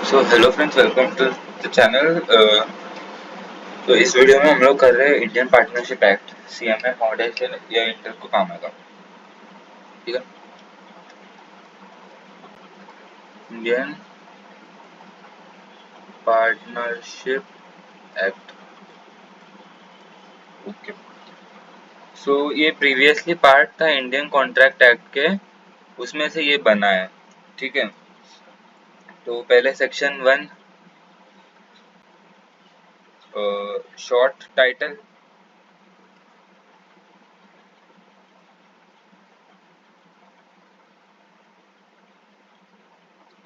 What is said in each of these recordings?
So hello friends, welcome to the channel. तो इस video में हम लोग कर रहे हैं Indian partnership act CMA model से या इंटर को काम आएगा। ठीक है, Indian partnership act. Okay, so ये प्रीवियसली पार्ट था इंडियन कॉन्ट्रैक्ट एक्ट के, उसमें से ये बना है। ठीक है, तो पहले section 1 short title,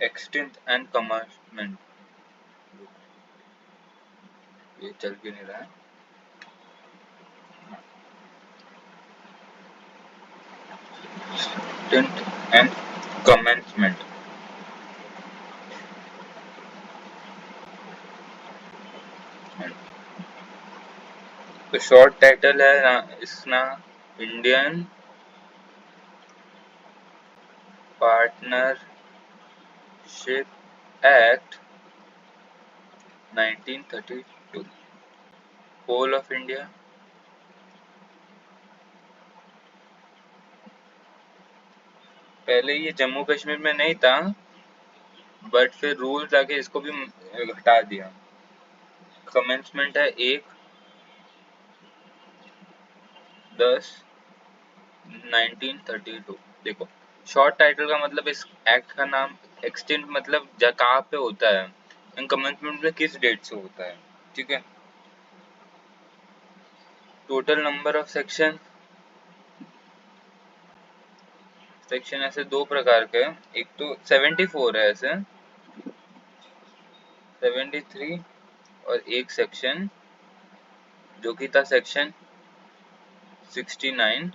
extent and commencement. ये चल क्यों नहीं रहा है? Extent and commencement. तो शॉर्ट टाइटल है ना इसका, Indian partnership act 1932, whole of India. पहले ये जम्मू कश्मीर में नहीं था, बट फिर रूल्स आके इसको भी हटा दिया। कमेंसमेंट है 1/10/1932। देखो, शॉर्ट टाइटल का मतलब इस एक्ट का नाम, एक्सटेंट मतलब कहाँ पे होता है, एंड कमेंसमेंट में किस डेट से होता है। ठीक है, total number of section, section ऐसे दो प्रकार के हैं। एक तो 74 है ऐसे, 73, और एक सेक्शन जो कि था सेक्शन 69।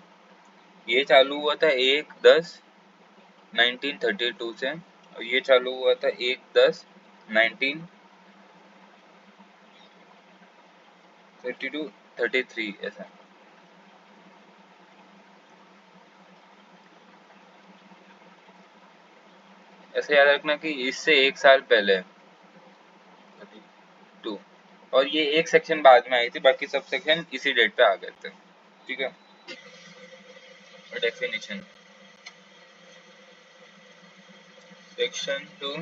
ये चालू हुआ था 1/10/1932 से, और ये चालू हुआ था 1/10/1932-33 ऐसा। ऐसे याद रखना कि इससे एक साल पहले 32, और ये एक सेक्शन बाद में आई थी, बाकी सब सेक्शन इसी डेट पे आ गए थे। ठीक है, डेफिनेशन सेक्शन 2,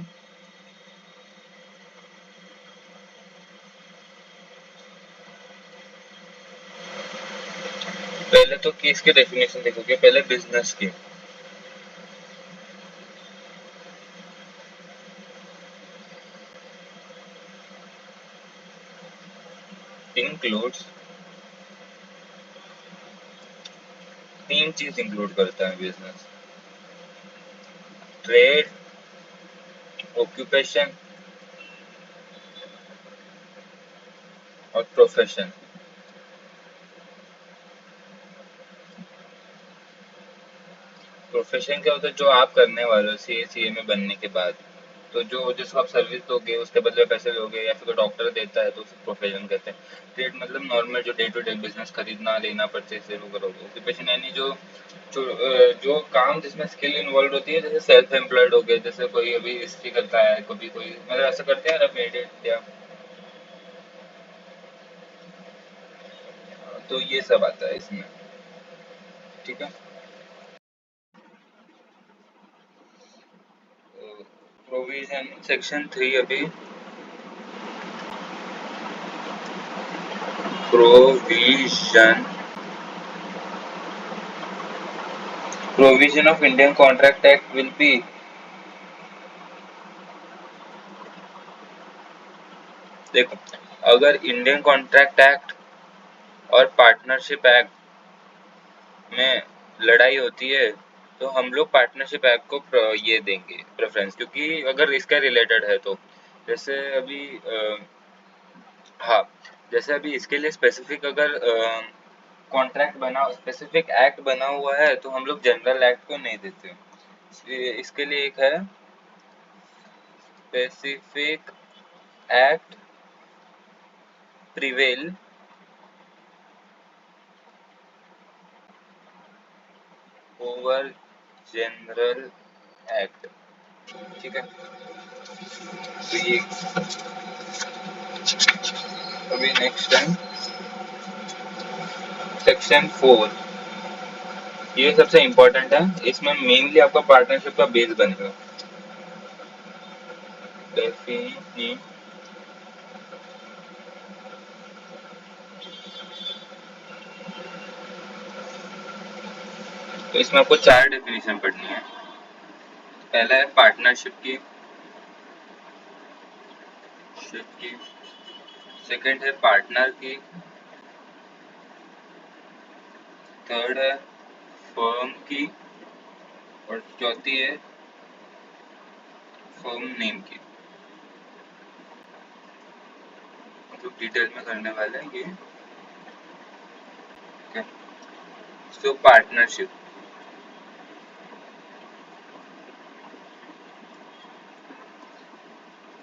पहले तो केस के डेफिनेशन देखोगे, पहले बिजनेस की। इंक्लूड्स, तीन चीज इंक्लूड करता है बिजनेस: ट्रेड, ऑक्यूपेशन और प्रोफेशन। प्रोफेशन क्या होता है? जो आप करने वाले हो सीए में बनने के बाद, तो जो जिसको आप सर्विस दोगे उसके बदले पैसे दोगे, या फिर कोई डॉक्टर देता है तो उसे प्रोफेशन कहते हैं। ट्रेड मतलब नॉर्मल जो डे टू डे बिजनेस, खरीदना लेना, परचेज से वो करोगे। ऑक्यूपेशन यानी जो काम जिसमें स्किल इन्वॉल्व होती है, जैसे सेल्फ एम्प्लॉयड हो गए, जैसे कोई अभी हिस्ट्री करता है, कभी कोई मतलब ऐसा करते हैं ना, मेडिट या, तो ये सब आता है इसमें। ठीक है, प्रोविजन सेक्शन 3 अभी, provision provision of Indian Contract Act will be, देखो, अगर इंडियन कॉन्ट्रैक्ट एक्ट और पार्टनरशिप एक्ट में लड़ाई होती है तो हम लोग पार्टनरशिप एक्ट को ये देंगे प्रेफरेंस, क्योंकि अगर इसका रिलेटेड है तो। जैसे अभी हाँ, जैसे अभी इसके लिए स्पेसिफिक अगर कॉन्ट्रैक्ट बना, स्पेसिफिक एक्ट बना हुआ है, तो हम लोग जनरल एक्ट को नहीं देते। इसके लिए एक है specific act prevail over general act. ठीक है। तो ये अभी नेक्स्ट टाइम सेक्शन 4, ये सबसे इम्पोर्टेंट है। इसमें मेनली आपका पार्टनरशिप का बेस बनेगा। डेफिनेशन, तो इसमें आपको 4 डेफिनेशन पढ़नी है। पहला है पार्टनरशिप की, सेकंड है पार्टनर की, थर्ड है फर्म की, और चौथी है फर्म नेम की। मतलब डिटेल में करने वाले हैं ये। सो partnership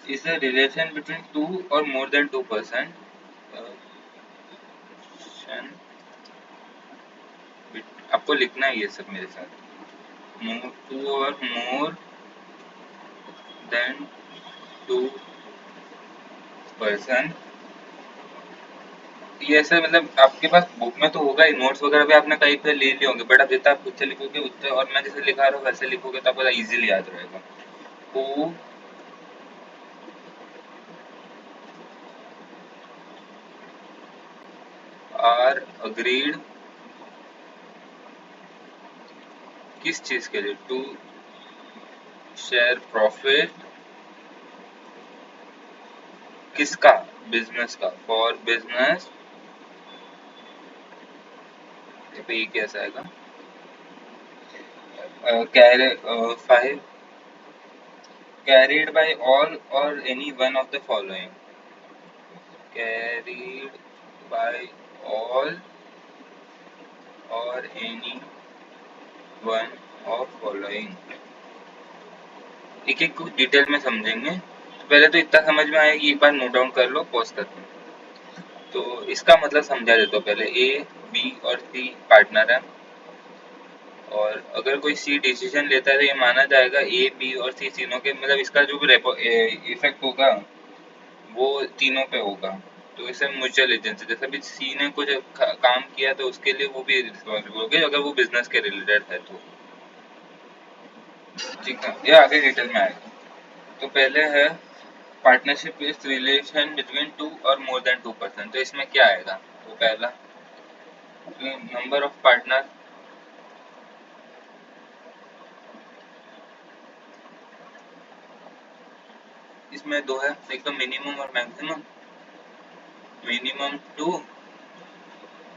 is a relation between two or more than two person, आपको लिखना है ये सब मेरे साथ। टू और मोर देन टू पर्सन, ये ऐसे मतलब आपके पास बुक में तो होगा ही, नोट्स वगैरह भी आपने कहीं पे ले लिए होंगे, बट अब जितना आप खुद से लिखोगे उतने, और मैं जैसे लिखा रहा हूँ वैसे लिखोगे तो आपको इजीली याद रहेगा। हु आर अग्रीड, किस चीज के लिए? टू शेयर प्रॉफिट, किसका? बिजनेस का। फॉर बिजनेस, ये कैसा आएगा? Five, carried by all or any one of the following, carried by all or any one of following। एक एक को डिटेल में समझेंगे, तो पहले तो इतना समझ में आया कि एक बार नोट डाउन कर लो पॉज करके। तो इसका मतलब समझा देता हूँ पहले। ए, बी और सी पार्टनर है, और अगर कोई सी डिसीजन लेता है तो ये माना जाएगा ए, बी और सी तीनों के, मतलब इसका जो भी इफेक्ट होगा वो तीनों पे होगा। तो इसे म्यूचुअल एजेंसी, जैसे भी सी ने कुछ काम किया तो उसके लिए वो भी रिस्पॉन्सिबल होगी अगर वो बिजनेस के रिलेटेड है तो। ठीक है, ये आगे डिटेल में आएगा। तो पहले है partnership is relation between two और मोर देन टू पर्सन। तो इसमें क्या आएगा? तो पहला नंबर ऑफ पार्टनर, इसमें दो है, एक तो मिनिमम और मैक्सिमम। Minimum 2,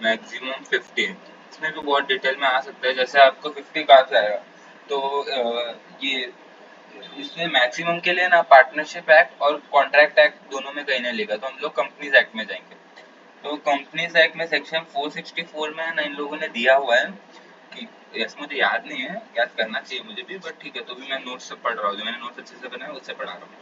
maximum 15। इसमें भी बहुत डिटेल में आ सकता है, जैसे आपको 50 कहाँ से आएगा? तो ये इसमें मैक्सिमम के लिए ना पार्टनरशिप एक्ट और कॉन्ट्रैक्ट एक्ट दोनों में कहीं नहीं लिखा, तो हम लोग कंपनीज एक्ट में जाएंगे। तो कंपनीज एक्ट में सेक्शन 464 में है ना, इन लोगों ने दिया हुआ है कि, यस मुझे याद नहीं है, याद करना चाहिए मुझे भी, बट ठीक है, तो भी मैं नोट्स से पढ़ रहा हूँ, जो मैंने नोट्स अच्छे से बनाया उससे पढ़ा रहा हूँ।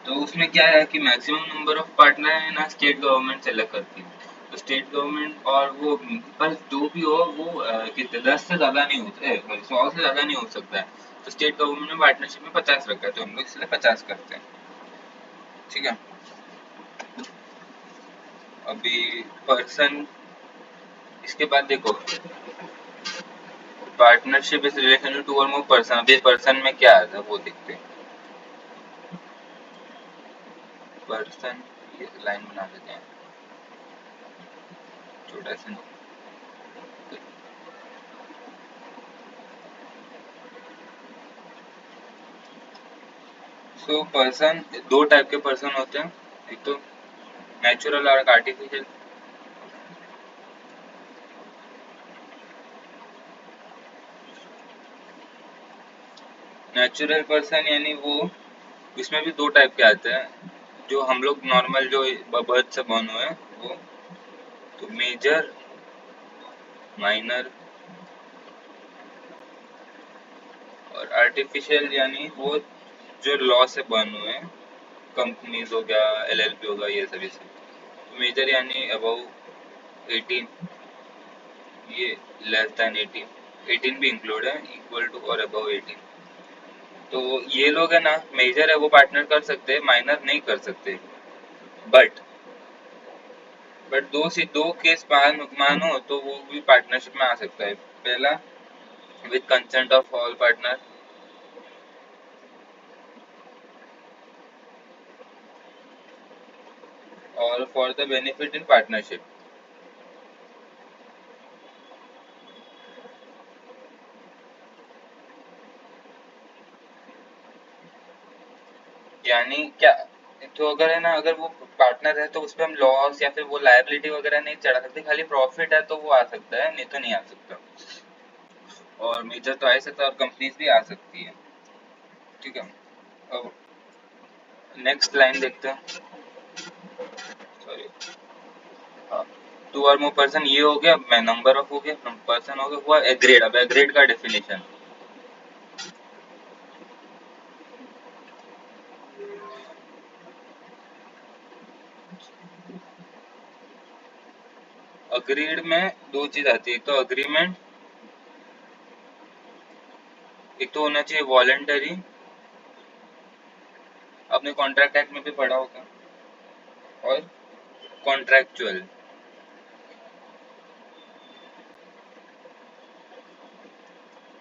तो उसमें क्या है कि मैक्सिमम नंबर ऑफ पार्टनर है ना स्टेट गवर्नमेंट सेलेक्ट करती है। तो स्टेट गवर्नमेंट और वो, पर जो भी हो वो कितने 10 से ज़्यादा नहीं होते, 100 से ज़्यादा नहीं हो सकता है। तो स्टेट गवर्नमेंट ने पार्टनरशिप में 50 रखा है, तो हम लोग इसलिए 50 करते हैं। ठीक है। अभी पर्सन, इसके बाद देखो पार्टनरशिप इज रिलेशन टू और मोर पर्सन। अभी पर्सन में क्या आता है वो देखते हैं। पर्सन, ये लाइन बना देते हैं छोटा सा। सो पर्सन, दो टाइप के पर्सन होते हैं, एक तो नेचुरल और आर्टिफिशियल। नेचुरल पर्सन यानी वो, इसमें भी दो टाइप के आते हैं, जो हम लोग नॉर्मल जो बर्थ से बॉर्न हुए हैं वो, तो मेजर, माइनर और आर्टिफिशियल यानी वो जो लॉ से बर्न हुए हैं, कंपनीज हो गया, एलएलपी होगा, ये सभी से। मेजर यानी अबव 18, ये लेस देन 18, 18 भी इंक्लूड है, इक्वल टू और अबव 18। तो ये लोग है ना, मेजर है वो पार्टनर कर सकते हैं, माइनर नहीं कर सकते। बट दो केस मानो तो वो भी पार्टनरशिप में आ सकता है। पहला, with consent of all partner, और for the benefit in partnership. यानी क्या, तो अगर है ना, अगर वो पार्टनर है तो उसपे हम लॉस या फिर वो लायबिलिटी वगैरह नहीं चढ़ा सकते, खाली प्रॉफिट है तो वो आ सकता है, नहीं तो नहीं आ सकता। और मेजर तो आ ही सकता है, और कंपनीज भी आ सकती है। ठीक है, अब नेक्स्ट लाइन देखते हैं। सॉरी, टू और मोर पर्सन ये हो गया, मैं नंबर ऑफ हो गया, पर्सन हो गया, हुआ एग्रीड। अब एग्रीड का डेफिनेशन, अग्रीड में दो चीज आती है, एक तो अग्रीमेंट, एक तो होना चाहिए वॉलेंटरी, आपने कॉन्ट्रैक्ट एक्ट में भी पढ़ा होगा, और कॉन्ट्रैक्चुअल।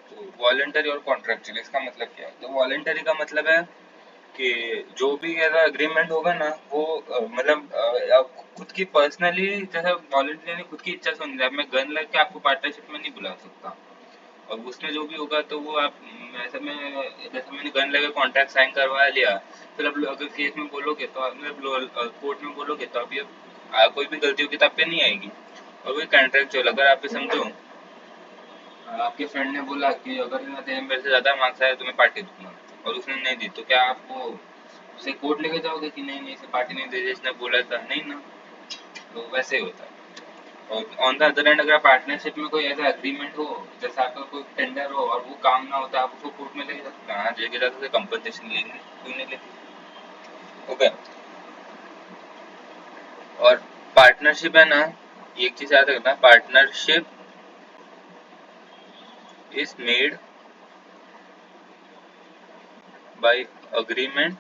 तो वॉलेंटरी और कॉन्ट्रैक्चुअल, इसका मतलब क्या है? तो वॉलेंटरी का मतलब है कि जो भी ऐसा एग्रीमेंट होगा ना, वो मतलब आप खुद की पर्सनली, जैसे वॉलेंटरी यानी खुद की इच्छा से होनी चाहिए। मैं गन लेके आपको पार्टनरशिप में नहीं बुला सकता, और उसमें जो भी होगा तो वो आप ऐसे में, जैसे मैंने गन लेके कॉन्ट्रैक्ट साइन करवा लिया, फिर अब अगर केस में बोलोगे तो आप मतलब कोर्ट में बोलोगे तो अब ये कोई भी गलती होगी तो आप पे नहीं आएगी। और वही कॉन्ट्रैक्चुअल, अगर आप समझो आपके फ्रेंड ने बोला कि अगर ना तेरे मेरे से ज्यादा मार्क्स आए तो मैं पार्टी दूंगा, और उसने नहीं दी, तो क्या आप वो उसे कोर्ट लेके जाओगे कि नहीं नहीं इसे पार्टी नहीं दे, जिसने बोला था? नहीं ना। तो वैसे ही होता है। और ऑन द अदर एंड, अगर पार्टनरशिप में कोई ऐसा एग्रीमेंट हो, जैसे आपका कोई टेंडर हो और वो काम ना होता, आप उसको कोर्ट में लेके जा सकते हैं, हाँ लेके जा सकते, कंपनसेशन लेंगे, क्यों नहीं लेंगे। ओके। और पार्टनरशिप है ना, एक चीज याद रखना, partnership is made by agreement,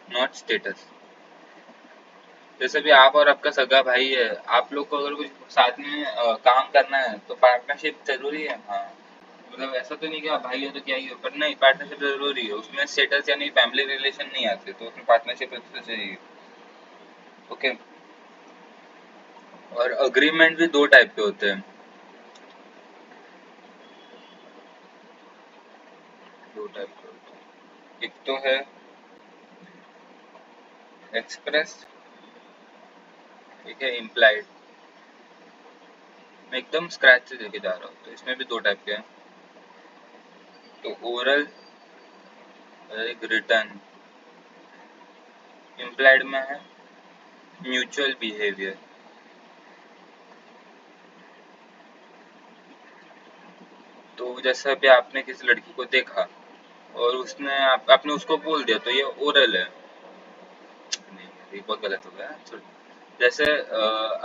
not status. जैसे भी आप और आपका सगा भाई है, आप लोग को अगर कुछ साथ में काम करना है तो पार्टनरशिप जरूरी है। हाँ, मतलब ऐसा तो नहीं कि आप भाई हो तो क्या ही हो, पर नहीं, पार्टनरशिप जरूरी है। उसमें स्टेटस यानी फैमिली रिलेशन नहीं आते, तो उसमें पार्टनरशिप तो चाहिए। ओके। और अग्रीमेंट भी दो टाइप के होते हैं, दो टाइप के होते हैं। एक तो है एक्सप्रेस, एक है इम्प्लाइड। मैं एकदम स्क्रैच से लेके जा रहा हूँ, तो इसमें भी दो टाइप के हैं। तो ओरल, एक रिटर्न। इम्प्लाइड में है म्यूचुअल बिहेवियर। तो जैसे अभी आपने किसी लड़की को देखा और उसने आपने उसको बोल दिया, तो ये ओरल है। नहीं, ये बहुत गलत हो गया, छोड़। जैसे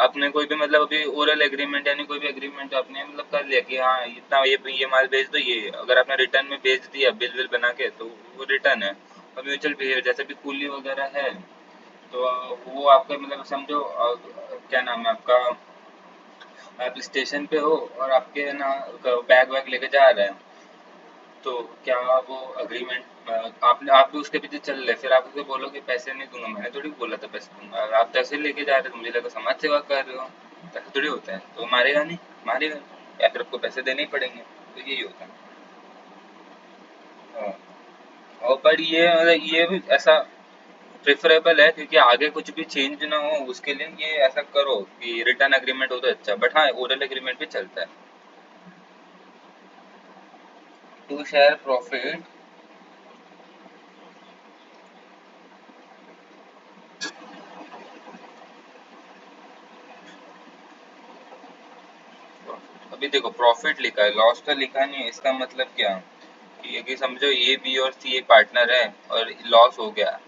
आपने कोई भी मतलब अभी ओरल एग्रीमेंट यानी कोई भी एग्रीमेंट आपने मतलब कर लिया कि हाँ इतना ये माल बेच दो, ये अगर आपने रिटर्न में बेच दिया बिल विल बना के, तो वो रिटर्न है। और म्यूचुअल बिहेवियर जैसे भी कूली वगैरह है, तो वो आपका मतलब समझो क्या नाम है आपका, आप स्टेशन पे हो और आपके ना बैग वैग लेके जा रहे हैं, तो क्या वो अग्रीमेंट, आप भी उसके पीछे चल रहे, फिर आप उसे बोलोगे पैसे नहीं दूंगा, मैंने थोड़ी बोला था पैसे दूंगा, आप पैसे लेके जा रहे हो, मुझे लगा समाज सेवा कर रहे हो। पैसे थोड़ी होता है, तो मारेगा नहीं, मारेगा, या फिर आपको पैसे देने ही पड़ेंगे, तो यही होता है। हाँ। और पर ये मतलब ये भी ऐसा प्रेफरेबल है, क्योंकि आगे कुछ भी चेंज ना हो उसके लिए ये ऐसा करो कि रिटर्न एग्रीमेंट हो तो अच्छा, बट हाँ ओरल एग्रीमेंट भी चलता है। टू शेयर प्रॉफिट, अभी देखो प्रॉफिट लिखा है, लॉस तो लिखा नहीं है, इसका मतलब क्या कि समझो ए बी और सी एक पार्टनर है और लॉस हो गया,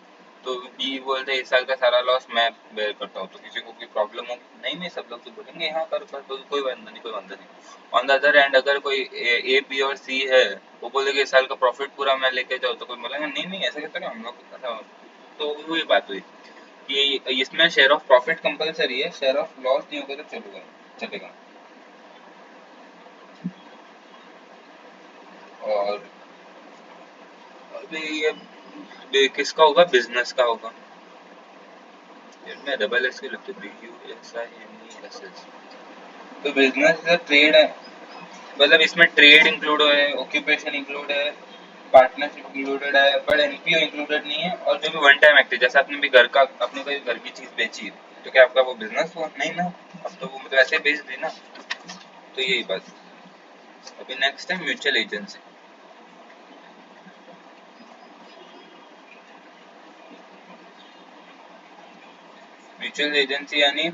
तो बी बोलते इस साल का सारा लॉस मैं बेयर करता हूँ, तो किसी को कोई प्रॉब्लम हो नहीं, नहीं सब लोग तो बोलेंगे हाँ कर तो कोई वादा नहीं, कोई वादा नहीं। ऑन द अदर एंड अगर कोई ए बी और सी है, वो बोलेगे इस साल का प्रॉफिट पूरा मैं लेके जाऊँ, तो कोई बोलेगा नहीं नहीं ऐसा कैसे हम लोग ऐसा। तो वही बात हुई कि इसमें शेयर ऑफ प्रॉफिट कंपलसरी है, शेयर ऑफ लॉस नहीं होगा तो चलेगा। और अभी ये किसका होगा, बिजनेस का होगा। मैं डबल एस के लिखते BUSINESS। तो बिजनेस ट्रेड है, मतलब इसमें ट्रेड इंक्लूड है, ऑक्यूपेशन इंक्लूड है, पार्टनरशिप इंक्लूडेड है, पर एनपीओ इंक्लूडेड नहीं है। और जो भी वन टाइम एक्टिव, जैसे आपने भी घर का अपने कोई घर की चीज बेची, तो क्या आपका वो बिजनेस हुआ नहीं ना, अब तो वो मतलब ऐसे बेच दी ना। तो यही बात। अभी नेक्स्ट है म्यूचुअल एजेंसी। म्यूचुअल एजेंसी यानी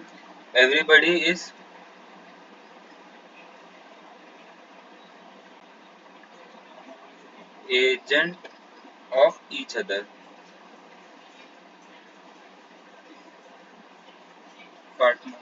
everybody is agent of each other. Partner,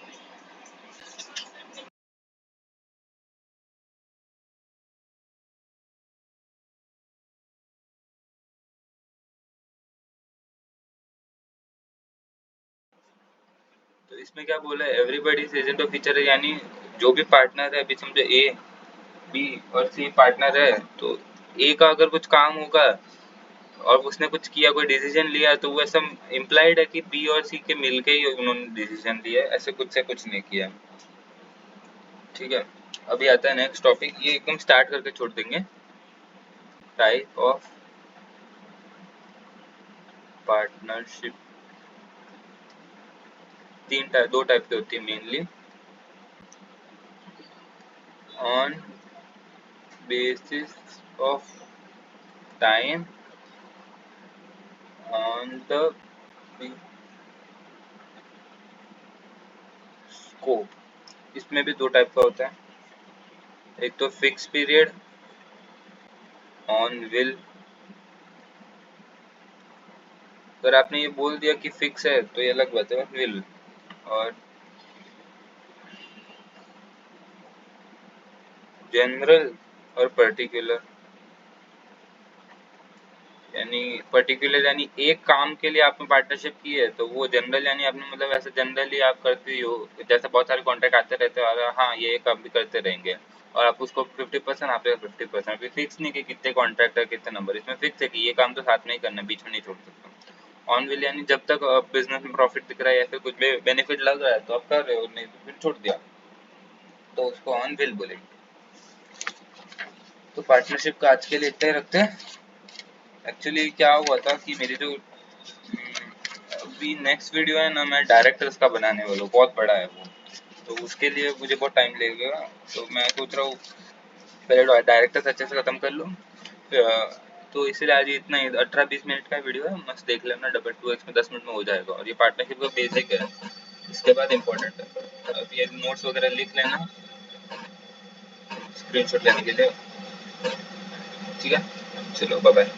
तो इसमें क्या बोला है, everybody is agent of each other, यानी जो भी पार्टनर है, अभी समझो ए बी और सी पार्टनर है, तो ए का अगर कुछ काम होगा और उसने कुछ किया, कोई डिसीजन लिया, तो वो ऐसा इम्प्लाइड है कि बी और सी के मिलके ही उन्होंने डिसीजन लिया है, ऐसे कुछ से कुछ नहीं किया। ठीक है, अभी आता है नेक्स्ट टॉपिक, ये एकदम स्टार्ट करके छोड़ देंगे। टाइप ऑफ पार्टनरशिप, दो टाइप की होती है mainly. On basis of time, on the scope. इसमें भी दो टाइप का होता है, एक तो फिक्स पीरियड ऑन विल। अगर आपने ये बोल दिया कि फिक्स है तो ये अलग बात है, विल। और जनरल और पर्टिकुलर, यानी पर्टिकुलर यानी एक काम के लिए आपने पार्टनरशिप की है, तो वो जनरल यानी आपने मतलब ऐसे जनरली आप करते ही हो, जैसे बहुत सारे कॉन्ट्रैक्ट आते रहते हैं और हाँ ये काम भी करते रहेंगे, और आप उसको 50%, आप 50%। अभी फिक्स नहीं कि कितने कॉन्ट्रैक्ट है कितने नंबर, इसमें फिक्स है कि ये काम तो साथ में ही करना है, बीच में नहीं छोड़ सकता। ऑन विल यानी जब तक बिजनेस में प्रॉफिट दिख रहा है या फिर कुछ बेनिफिट लग रहा है तो आप कर रहे हो, नहीं तो फिर छोड़ दिया, तो उसको ऑन विल बोलेंगे। तो पार्टनरशिप का आज के लिए इतना ही रखते हैं। एक्चुअली क्या हुआ था कि मेरी जो अभी नेक्स्ट वीडियो है ना, मैं डायरेक्टर्स का बनाने वाला हूँ, बहुत बड़ा है वो, तो उसके लिए मुझे बहुत टाइम लगेगा। तो मैं सोच रहा हूँ पहले डायरेक्टर्स अच्छे से खत्म कर लूँ, तो इसलिए आज इतना ही 18-20 मिनट का वीडियो है, मस्त देख लेना, डबल 2x में 10 मिनट में हो जाएगा। और ये पार्टनरशिप का बेसिक है, इसके बाद इम्पोर्टेंट है। अब ये नोट्स वगैरह लिख लेना स्क्रीनशॉट लेने के लिए। ठीक है, चलो बाय बाय।